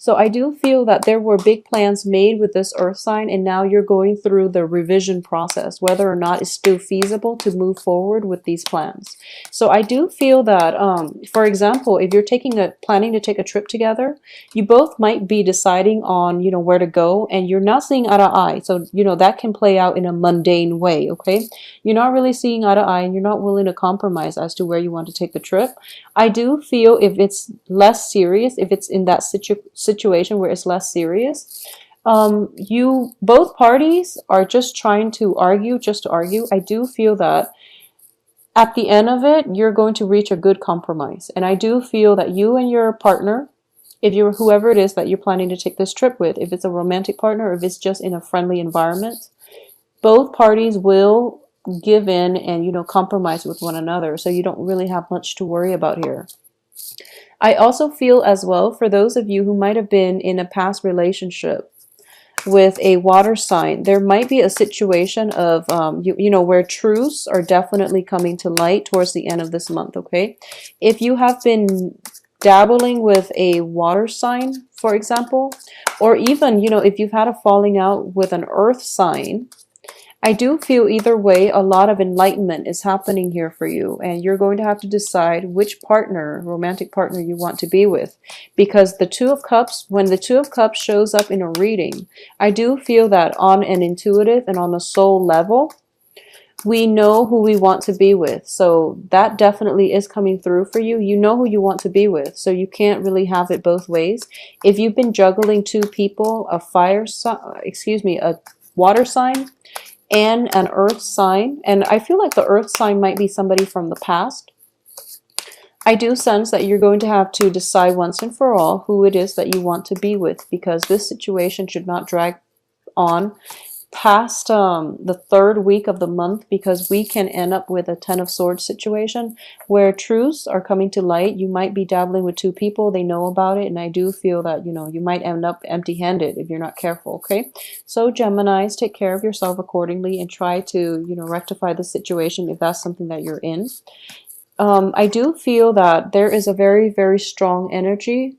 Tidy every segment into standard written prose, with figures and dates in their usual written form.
So I do feel that there were big plans made with this earth sign, and now you're going through the revision process, whether or not it's still feasible to move forward with these plans. So I do feel that, for example, if you're planning to take a trip together, you both might be deciding on, where to go, and you're not seeing eye to eye. So, that can play out in a mundane way, okay? You're not really seeing eye to eye, and you're not willing to compromise as to where you want to take the trip. I do feel if it's less serious, if it's in that situation where it's less serious, both parties are just trying to argue, just to argue. I do feel that at the end of it, you're going to reach a good compromise. And I do feel that you and your partner, if you're whoever it is that you're planning to take this trip with, if it's a romantic partner, or if it's just in a friendly environment, both parties will give in and, compromise with one another. So you don't really have much to worry about here. I also feel as well, for those of you who might have been in a past relationship with a water sign, there might be a situation of, where truths are definitely coming to light towards the end of this month, okay? If you have been dabbling with a water sign, for example, or even, if you've had a falling out with an earth sign, I do feel either way, a lot of enlightenment is happening here for you, and you're going to have to decide which partner, romantic partner, you want to be with. Because the Two of Cups, when the Two of Cups shows up in a reading, I do feel that on an intuitive and on a soul level, we know who we want to be with. So that definitely is coming through for you. You know who you want to be with, so you can't really have it both ways. If you've been juggling two people, a water sign and an earth sign, and I feel like the earth sign might be somebody from the past, I do sense that you're going to have to decide once and for all who it is that you want to be with, because this situation should not drag on past the third week of the month, because we can end up with a Ten of Swords situation where truths are coming to light. You might be dabbling with two people, they know about it, and I do feel that, you might end up empty-handed if you're not careful, okay? So Geminis, take care of yourself accordingly and try to, rectify the situation if that's something that you're in. I do feel that there is a very, very strong energy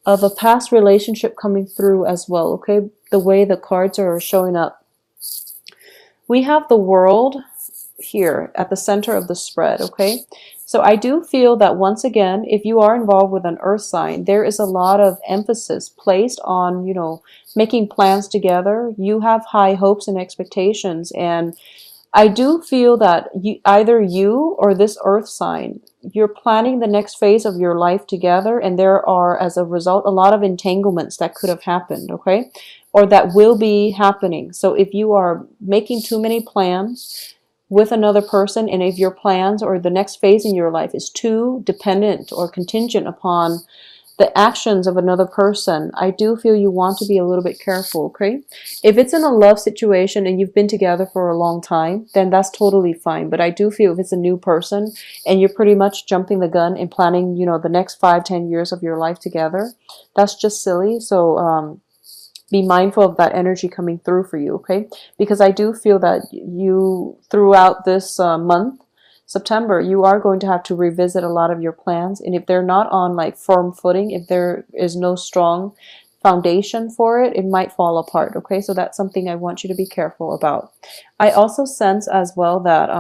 of a past relationship coming through as well, okay? The way the cards are showing up. We have the World here at the center of the spread, okay? So I do feel that once again, if you are involved with an earth sign, there is a lot of emphasis placed on, making plans together. You have high hopes and expectations, and I do feel that either you or this earth sign, you're planning the next phase of your life together, and there are, as a result, a lot of entanglements that could have happened, okay? Or that will be happening. So if you are making too many plans with another person, and if your plans or the next phase in your life is too dependent or contingent upon the actions of another person, I do feel you want to be a little bit careful, okay? If it's in a love situation and you've been together for a long time, then that's totally fine. But I do feel if it's a new person and you're pretty much jumping the gun and planning, the next 5-10 years of your life together, that's just silly. So be mindful of that energy coming through for you, okay? Because I do feel that you, throughout this month, September, you are going to have to revisit a lot of your plans, and if they're not on like firm footing, if there is no strong foundation for it, it might fall apart, okay? So that's something I want you to be careful about. I also sense as well that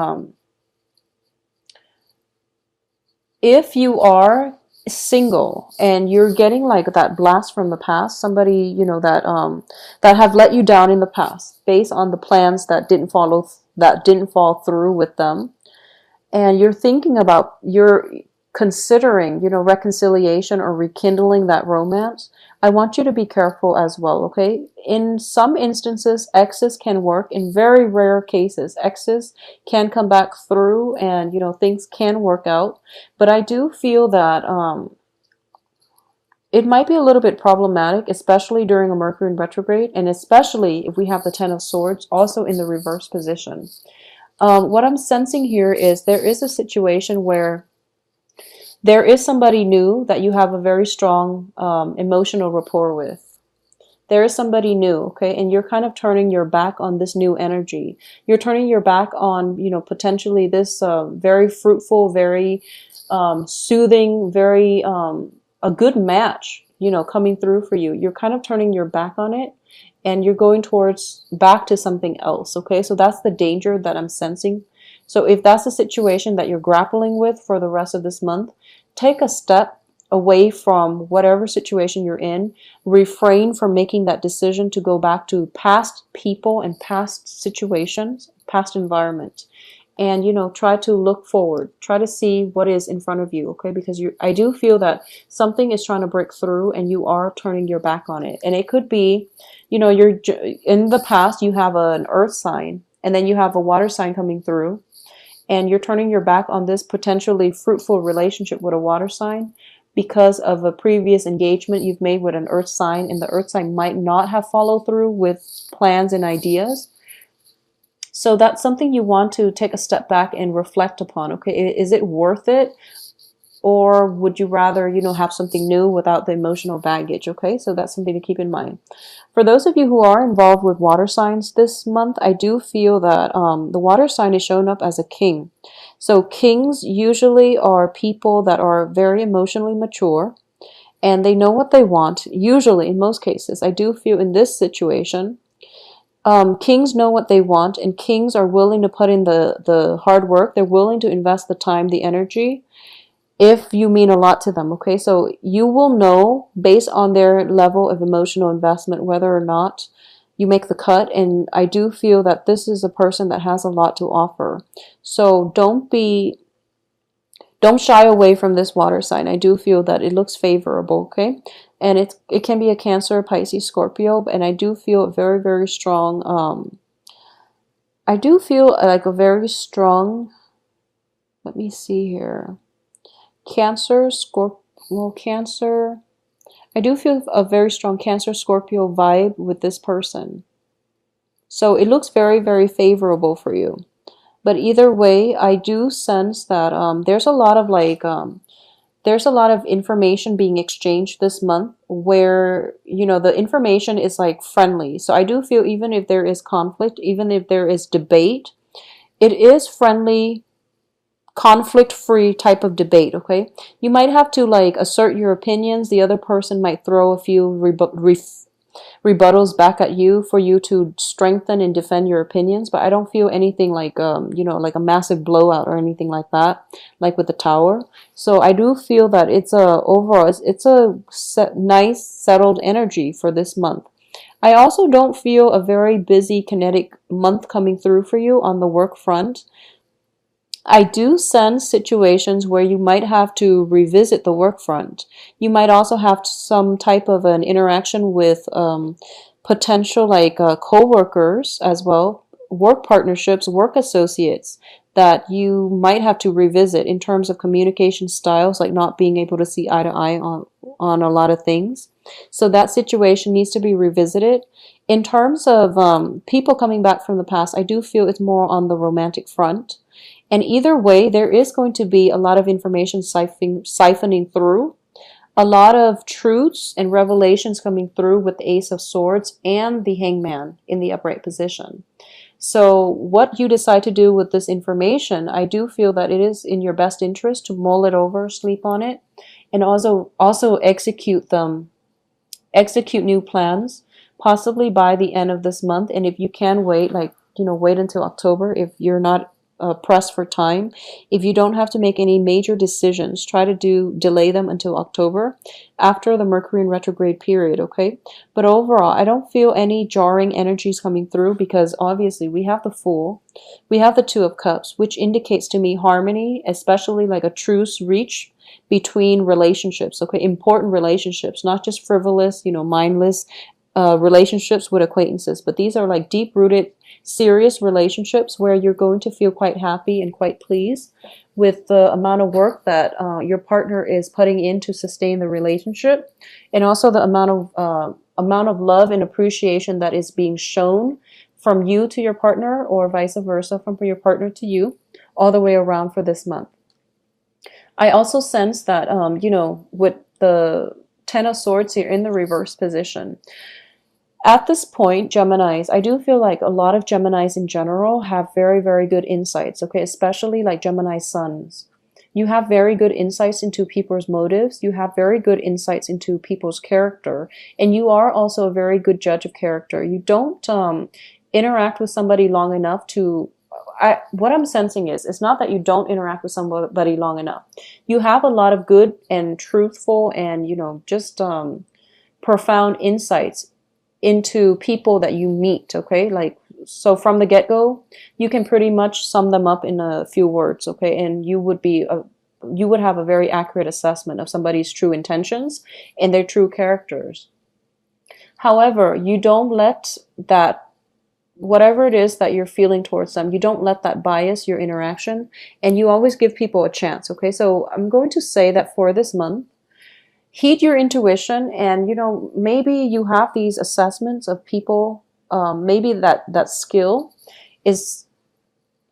if you are single and you're getting like that blast from the past, somebody that have let you down in the past based on the plans that didn't fall through with them, and you're considering, reconciliation or rekindling that romance, I want you to be careful as well, okay? In some instances, exes can work. In very rare cases, exes can come back through and, things can work out. But I do feel that it might be a little bit problematic, especially during a Mercury in retrograde, and especially if we have the Ten of Swords also in the reverse position. What I'm sensing here is there is a situation where there is somebody new that you have a very strong emotional rapport with. There is somebody new, okay? And you're kind of turning your back on this new energy. You're turning your back on, potentially this very fruitful, very soothing, very a good match, coming through for you, you're kind of turning your back on it and you're going towards back to something else. Okay, so that's the danger that I'm sensing. So if that's the situation that you're grappling with for the rest of this month, take a step away from whatever situation you're in. Refrain from making that decision to go back to past people and past situations, past environment. And try to look forward, try to see what is in front of you. Okay, because I do feel that something is trying to break through and you are turning your back on it. And it could be, you're in the past, you have an earth sign and then you have a water sign coming through, and you're turning your back on this potentially fruitful relationship with a water sign because of a previous engagement you've made with an earth sign, and the earth sign might not have followed through with plans and ideas. So that's something you want to take a step back and reflect upon. Okay, is it worth it? Or would you rather, have something new without the emotional baggage? Okay, so that's something to keep in mind. For those of you who are involved with water signs this month, I do feel that the water sign is showing up as a king. So kings usually are people that are very emotionally mature and they know what they want. Usually, in most cases, I do feel in this situation, kings know what they want, and kings are willing to put in the hard work. They're willing to invest the time, the energy, if you mean a lot to them. Okay, so you will know based on their level of emotional investment whether or not you make the cut. And I do feel that this is a person that has a lot to offer. So don't shy away from this water sign. I do feel that it looks favorable. Okay, and it can be a Cancer, Pisces, Scorpio, and I do feel very, very strong. I do feel like a very strong, let me see here, Cancer, Scorpio, well, Cancer, I do feel a very strong Cancer, Scorpio vibe with this person. So it looks very, very favorable for you. But either way, I do sense that there's a lot of there's a lot of information being exchanged this month where, the information is like friendly. So I do feel even if there is conflict, even if there is debate, it is friendly, conflict-free type of debate. Okay, you might have to assert your opinions. The other person might throw a few rebuttals back at you for you to strengthen and defend your opinions, but I don't feel anything like like a massive blowout or anything like that, like with the Tower. So I do feel that it's a overall it's a nice settled energy for this month. I also don't feel a very busy kinetic month coming through for you on the work front. I do sense situations where you might have to revisit the work front. You might also have some type of an interaction with potential co-workers as well, work partnerships, work associates that you might have to revisit in terms of communication styles, like not being able to see eye to eye on a lot of things. So that situation needs to be revisited. In terms of people coming back from the past, I do feel it's more on the romantic front. And either way, there is going to be a lot of information siphoning through, a lot of truths and revelations coming through with the Ace of Swords and the Hangman in the upright position. So what you decide to do with this information, I do feel that it is in your best interest to mull it over, sleep on it, and also execute new plans, possibly by the end of this month. And if you can wait, wait until October if you're not pressed for time. If you don't have to make any major decisions, try to delay them until October after the Mercury in retrograde period. Okay, but overall I don't feel any jarring energies coming through, because obviously we have the Fool, we have the Two of Cups, which indicates to me harmony, especially like a truce reach between relationships. Okay, important relationships, not just frivolous, mindless relationships with acquaintances, but these are like deep-rooted, serious relationships where you're going to feel quite happy and quite pleased with the amount of work that your partner is putting in to sustain the relationship, and also the amount of love and appreciation that is being shown from you to your partner, or vice versa, from your partner to you, all the way around for this month. I also sense that with the Ten of Swords here in the reverse position, at this point, Geminis, I do feel like a lot of Geminis in general have very, very good insights, okay, especially like Gemini suns. You have very good insights into people's motives. You have very good insights into people's character. And you are also a very good judge of character. You don't interact with somebody long enough to what I'm sensing is, it's not that you don't interact with somebody long enough. You have a lot of good and truthful and, just profound insights into people that you meet, okay? Like, so from the get-go, you can pretty much sum them up in a few words, okay? And you would have a very accurate assessment of somebody's true intentions and their true characters. However, you don't let that, whatever it is that you're feeling towards them, you don't let that bias your interaction, and you always give people a chance, okay? So I'm going to say that for this month, heed your intuition, and maybe you have these assessments of people. Maybe that skill is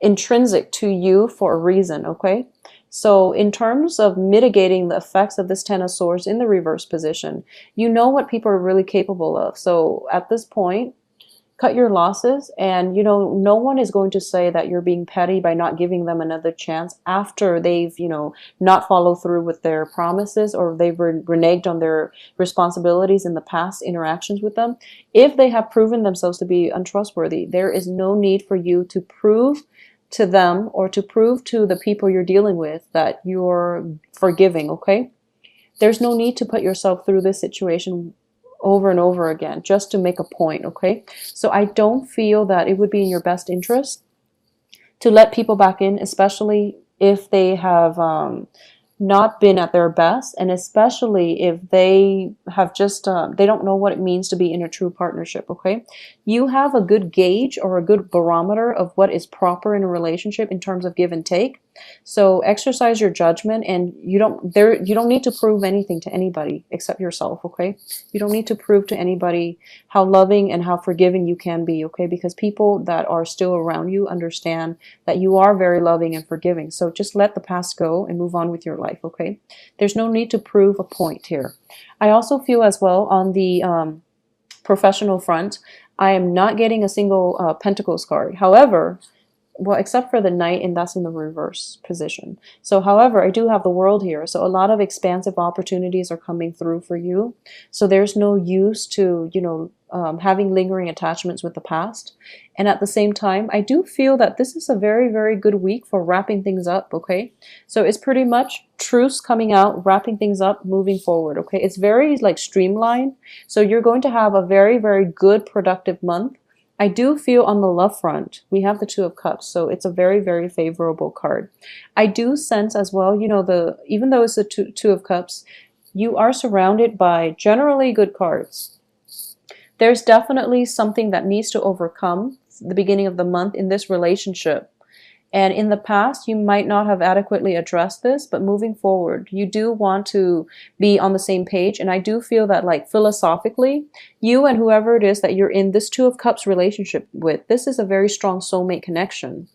intrinsic to you for a reason, okay? So in terms of mitigating the effects of this Ten of Swords in the reverse position, you know what people are really capable of. So at this point, cut your losses, and no one is going to say that you're being petty by not giving them another chance after they've not followed through with their promises, or they've reneged on their responsibilities in the past interactions with them. If they have proven themselves to be untrustworthy, there is no need for you to prove to them or to prove to the people you're dealing with that you're forgiving, okay? There's no need to put yourself through this situation over and over again just to make a point, okay? So I don't feel that it would be in your best interest to let people back in, especially if they have not been at their best, and especially if they have just they don't know what it means to be in a true partnership, okay? You have a good gauge or a good barometer of what is proper in a relationship in terms of give and take. So exercise your judgment, and you don't need to prove anything to anybody except yourself, okay? You don't need to prove to anybody how loving and how forgiving you can be, okay? Because people that are still around you understand that you are very loving and forgiving. So just let the past go and move on with your life, okay? There's no need to prove a point here. I also feel as well on the professional front, I am not getting a single Pentacles card. However, well, except for the Knight, and that's in the reverse position. So, however, I do have the World here. So a lot of expansive opportunities are coming through for you. So there's no use to, having lingering attachments with the past. And at the same time, I do feel that this is a very, very good week for wrapping things up, okay? So it's pretty much truths coming out, wrapping things up, moving forward, okay? It's very, like, streamlined. So you're going to have a very, very good, productive month. I do feel on the love front, we have the Two of Cups, so it's a very, very favorable card. I do sense as well, even though it's the Two of Cups, you are surrounded by generally good cards. There's definitely something that needs to overcome the beginning of the month in this relationship. And in the past, you might not have adequately addressed this, but moving forward, you do want to be on the same page. And I do feel that, like, philosophically, you and whoever it is that you're in this Two of Cups relationship with, this is a very strong soulmate connection.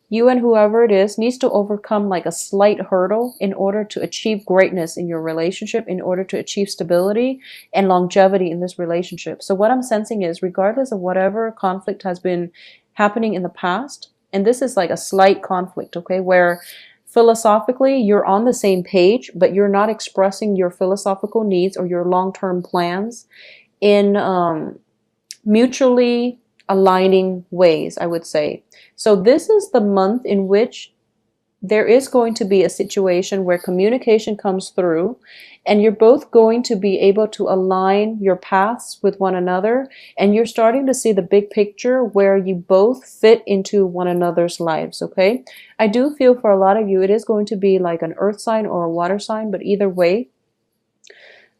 You and whoever it is needs to overcome, like, a slight hurdle in order to achieve greatness in your relationship, in order to achieve stability and longevity in this relationship. So what I'm sensing is, regardless of whatever conflict has been happening in the past, and this is like a slight conflict, okay, where philosophically you're on the same page, but you're not expressing your philosophical needs or your long-term plans in mutually aligning ways, I would say. So this is the month in which there is going to be a situation where communication comes through, and you're both going to be able to align your paths with one another, and you're starting to see the big picture where you both fit into one another's lives, okay? I do feel for a lot of you, it is going to be like an earth sign or a water sign, but either way,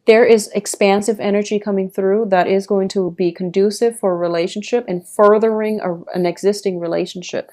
there is expansive energy coming through that is going to be conducive for a relationship and furthering an existing relationship.